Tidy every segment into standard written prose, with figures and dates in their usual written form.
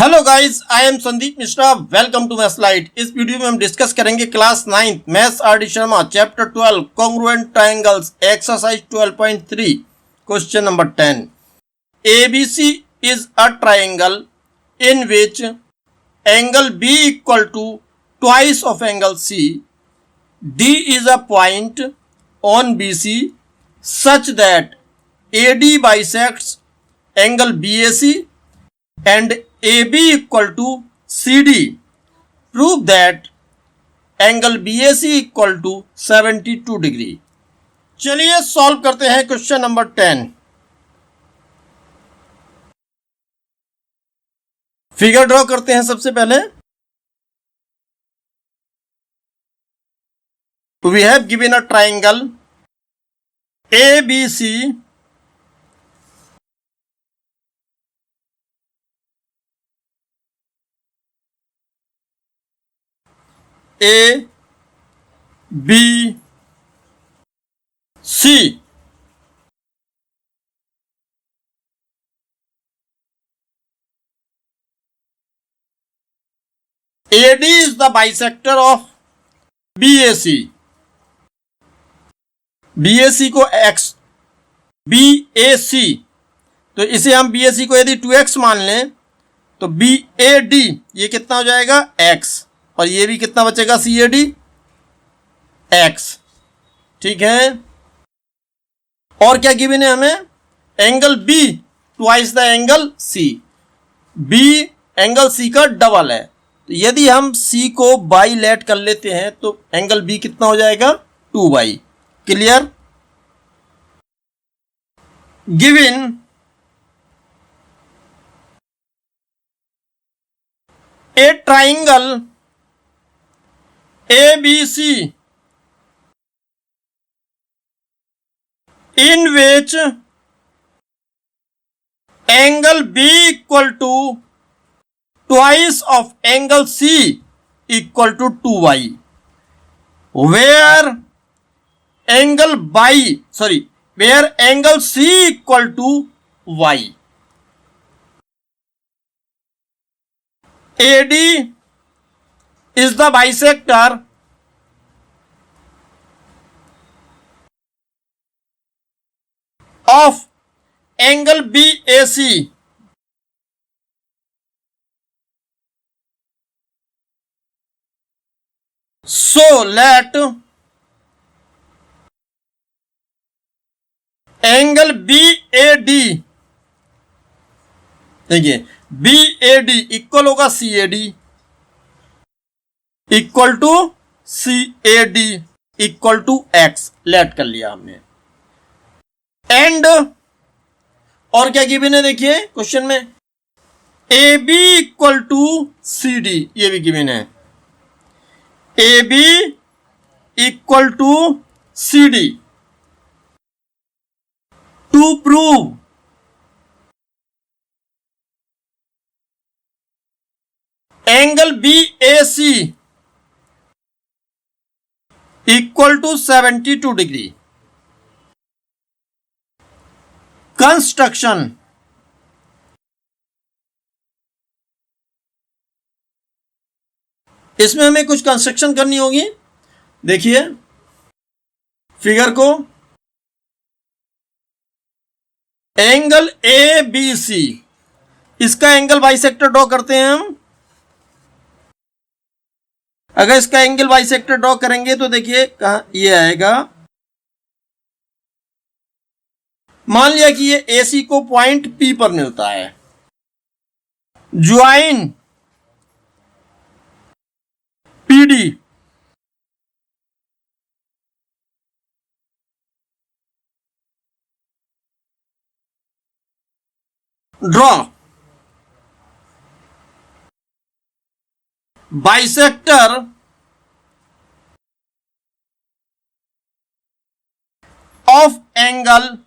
Hello guys, I am Sandeep Mishra. Welcome to Maths Lite. इस video में हम डिस्कस करेंगे class 9 maths RD. Sharma chapter 12 congruent triangles exercise 12.3 question number 10। ABC is a triangle in which angle B equal to twice of angle C. D is a point on BC such that AD bisects angle BAC and AB equal to CD. Prove that angle BAC equal to 72 degree. चलिए solve करते हैं question number 10। Figure draw करते हैं सबसे पहले। We have given a triangle ABC A B C. AD is the bisector of BAC. BAC को X, BAC तो इसे हम BAC को यदि 2x मान लें तो BAD ये कितना हो जाएगा x, और ये भी कितना बचेगा CAD x। ठीक है, और क्या गिवन है हमें? Angle B twice the angle C। B angle C का डबल है, तो यदि हम C को बाई लेट कर लेते हैं तो एंगल B कितना हो जाएगा 2y। Clear? Given a triangle ABC in which angle B equal to twice of angle C equal to 2y, where angle C equal to y. AD is the bisector of angle BAC so let angle BAD, देखिए BAD equal होगा CAD equal to CAD equal to x। Late कर लिया हमने। And और क्या given है देखिए question में, AB इक्वल टू CD, ये भी गिवन है। AB equal to CD। To prove angle BAC equal to 72 degree. Construction, इसमें हमें कुछ कंस्ट्रक्शन करनी होगी। देखिए फिगर को, एंगल ABC, इसका एंगल बाइसेक्टर ड्रॉ करते हैं हम। अगर इसका एंगल बाइसेक्टर ड्रॉ करेंगे तो देखिए कहां ये आएगा। मान लिया कि ये AC को पॉइंट P पर मिलता है। Join PD draw bisector of angle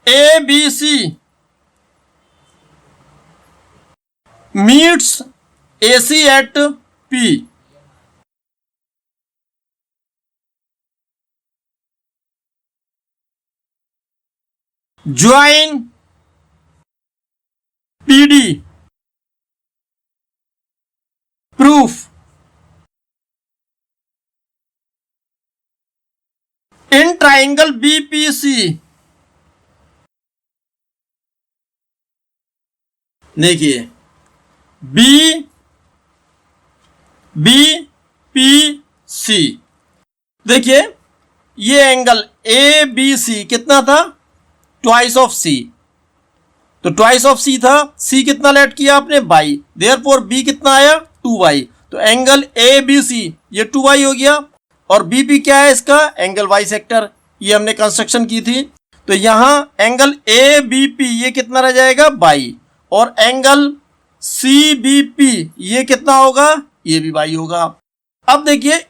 ABC meets AC at P। Join PD proof in triangle BPC, देखिए बी पी सी, देखिए ये एंगल ए बी सी कितना था, ट्वाइस ऑफ सी, तो ट्वाइस ऑफ सी था, सी कितना लेट किया आपने बाई, देयरफॉर बी कितना आया 2y, तो एंगल ए बी सी ये 2y हो गया, और बीपी क्या है इसका एंगल वाई सेक्टर, ये हमने कंस्ट्रक्शन की थी, तो यहां एंगल ए बी पी ये कितना रह जाएगा बाई, और एंगल सी बी पी ये कितना होगा, ये भी बाई होगा। अब देखिए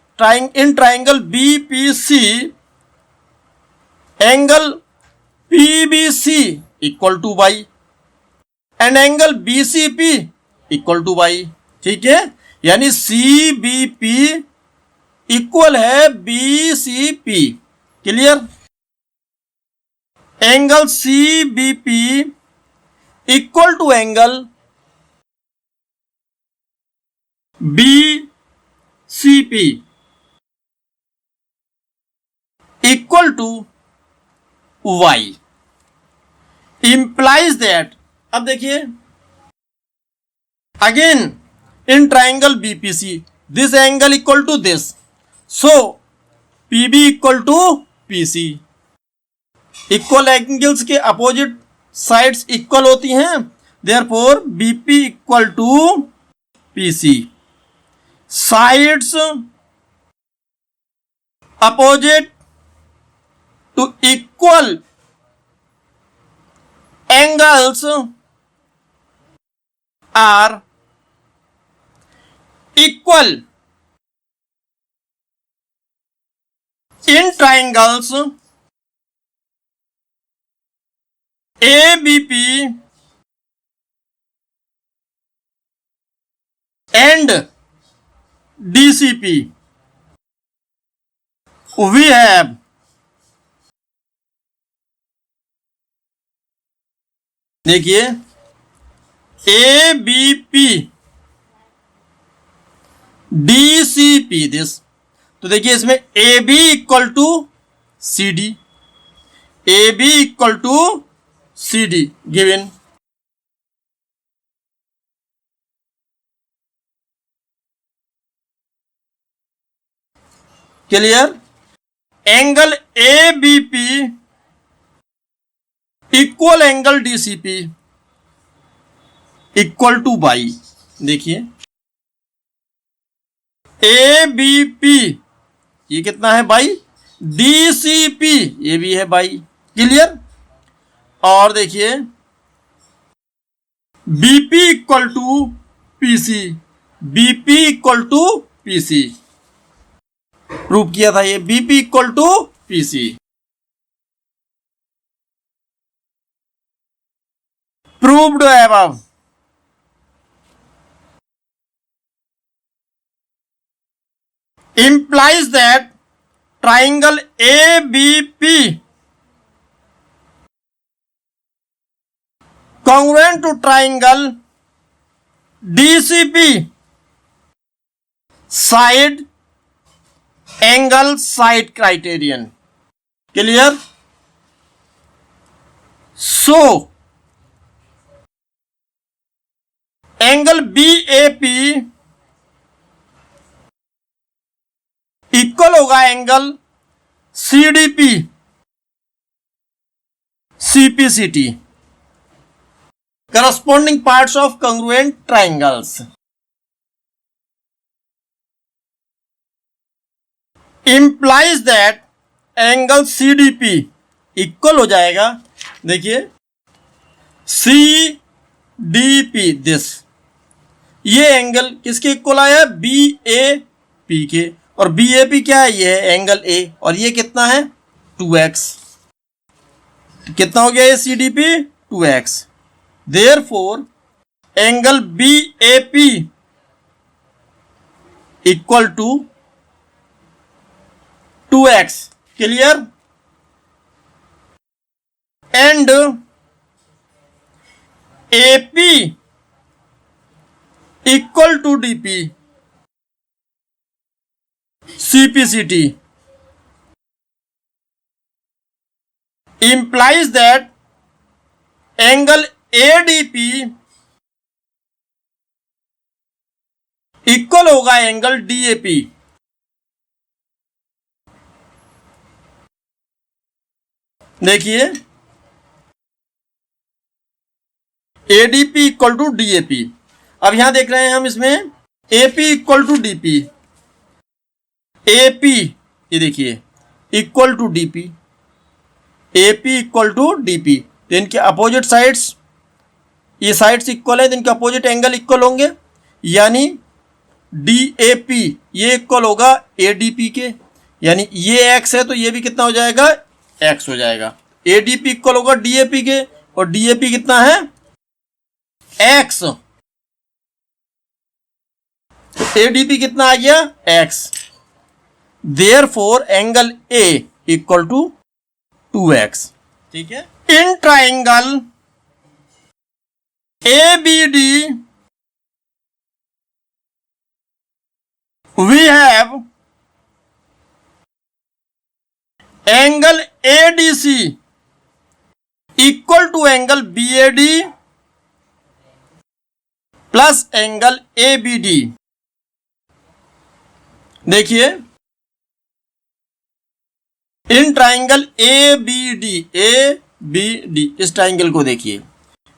in triangle B P C angle P B C equal to y and angle B C P equal to y, ठीक है, यानी सी बी पी इक्वल है B C P, clear, angle C B P equal to angle B C P equal to y, implies that, अब देखिए again in triangle BPC this angle equal to this, so PB equal to PC, equal angles के opposite sides equal होती हैं, therefore BP equal to PC, sides opposite to equal angles are equal in triangles ABP and DCP. We have देखिए A B P D C P this, तो देखिए इसमें A B equal to C D, A B equal to C D given, clear, angle A B P equal angle DCP equal to y, देखिए A B P ये कितना है by, DCP ये भी है बाई, क्लियर, और देखिए BP equal to PC, BP equal to PC prove किया था ये, BP equal to PC, proved above, implies that triangle ABP congruent to triangle DCP side angle side criterion, clear, so angle B A P equal होगा angle C D P C P C T, corresponding parts of congruent triangles, implies that angle C D P equal हो जाएगा, देखिए C D P this, ये angle किसके equal आया, B A P के, और B A P क्या है, ये है एंगल ए, और ये कितना है 2x, कितना हो गया ये C D P 2x, therefore angle B A P equal to 2x, clear, and AP equal to DP CPCT implies that angle ADP equal होगा एंगल DAP। देखिए ADP इक्वल टू DAP। अब यहां देख रहे हैं हम इसमें AP equal to DP, AP ये देखिए equal to DP, AP equal to DP। तो इनके अपोजिट साइड्स, ये साइड्स इक्वल है तो इनके अपोजिट एंगल इक्वल होंगे, यानी DAP ये इक्वल होगा ADP के, यानी ये x है तो ये भी कितना हो जाएगा, x हो जाएगा। ADP इक्वल होगा DAP के और DAP कितना है, x। तो ADP कितना आ गया, x। Therefore angle A equal to 2x। ठीक है। In triangle ABD we have angle ADC equal to angle BAD plus angle ABD। देखिए इन ट्राइंगल ABD इस ट्राइंगल को देखिए,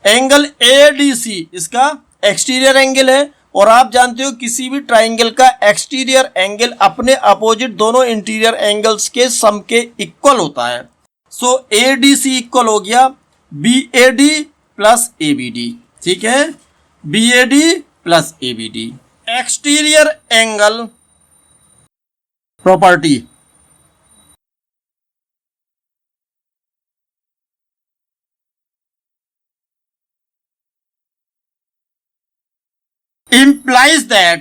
एंगल ADC इसका एक्सटीरियर एंगल है और आप जानते हो किसी भी ट्राइंगल का एक्सटीरियर एंगल अपने अपोजिट दोनों इंटीरियर एंगल्स के सम के इक्वल होता है। सो ADC इक्वल हो गया BAD प्लस ABD। ठीक है, BAD plus ABD। Exterior angle property implies that,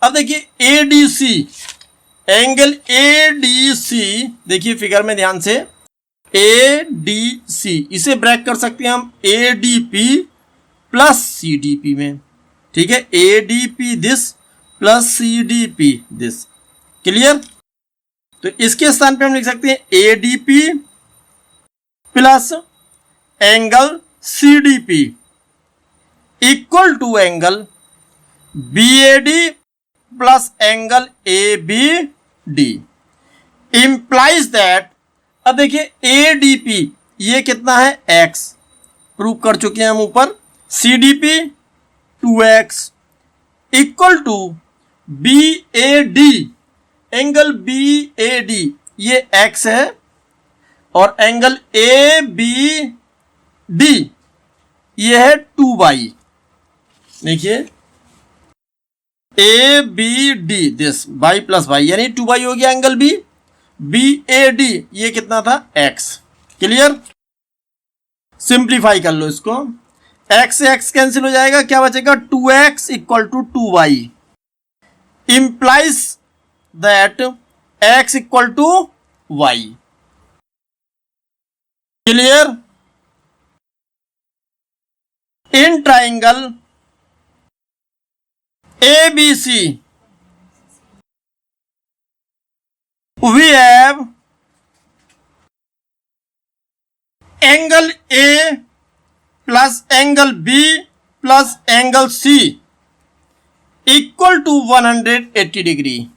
अब देखिए ADC एंगल ADC, देखिए फिगर में ध्यान से, ADC इसे ब्रेक कर सकते हैं हम ADP प्लस CDP में। ठीक है, ADP this plus CDP this. Clear? तो इसके स्थान पे हम लिख सकते हैं ADP plus angle CDP equal to angle BAD plus angle ABD implies that, अब देखिए ADP ये कितना है, x, प्रूव कर चुके हैं हम ऊपर। CDP 2x equal to BAD, angle BAD ये x है और एंगल ABD ये है 2y। देखिए ABD this y plus y यानी 2y हो गया एंगल B। BAD ये कितना था, x। क्लियर? सिंप्लीफाई कर लो इसको, x से x कैंसिल हो जाएगा, क्या बचेगा, 2x equal to 2y implies that x equal to y। Clear? In triangle ABC we have angle A plus angle B plus angle C equal to 180 degree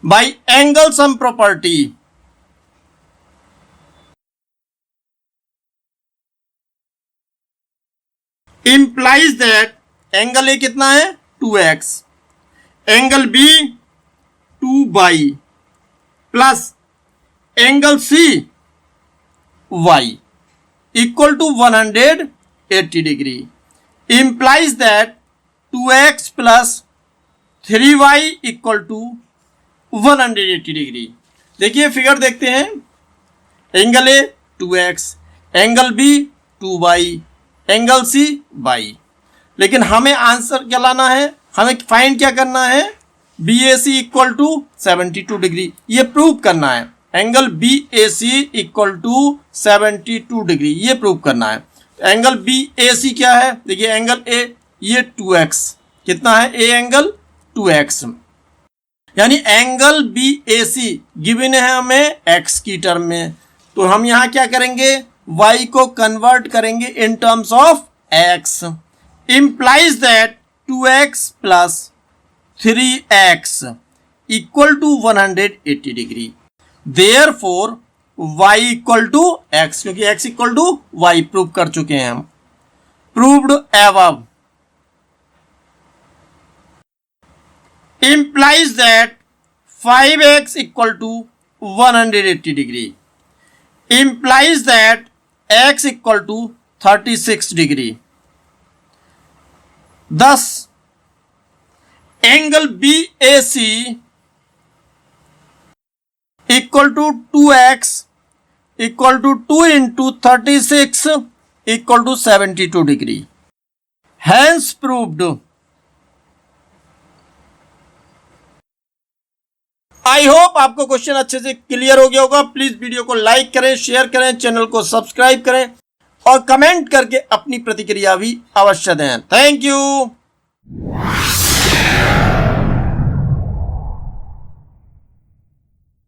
by angle sum property। implies that angle A कितना है, 2x, angle B 2y plus angle C y equal to 180 degree implies that 2x plus 3y equal to 180 degree. देखिए figure देखते हैं, angle A 2x, angle B 2y, angle C y। लेकिन हमें answer क्या लाना है, हमें फाइंड क्या करना है, BAC इक्वल टू 72 डिग्री, ये प्रूव करना है। Angle BAC equal to 72 degree ये प्रूव करना है। एंगल BAC क्या है, देखिए एंगल A ये 2x, कितना है A एंगल 2x, यानी एंगल बी ए सी गिवन है हमें एक्स की टर्म में, तो हम यहां क्या करेंगे, y को कन्वर्ट करेंगे in terms of x, implies that 2x plus 3x equal to 180 degree. Therefore y equal to x, क्योंकि x equal to y prove कर चुके हैं हम। Proved above implies that 5x equal to 180 degree, implies that x equal to 36 degree। Thus angle BAC equal to 2x equal to 2 into 36 equal to 72 degree। Hence proved। I hope आपको question अच्छे से clear हो गया होगा। Please video को like करें, share करें, channel को सब्सक्राइब करें और कमेंट करके अपनी प्रतिक्रिया भी अवश्य दें। Thank you.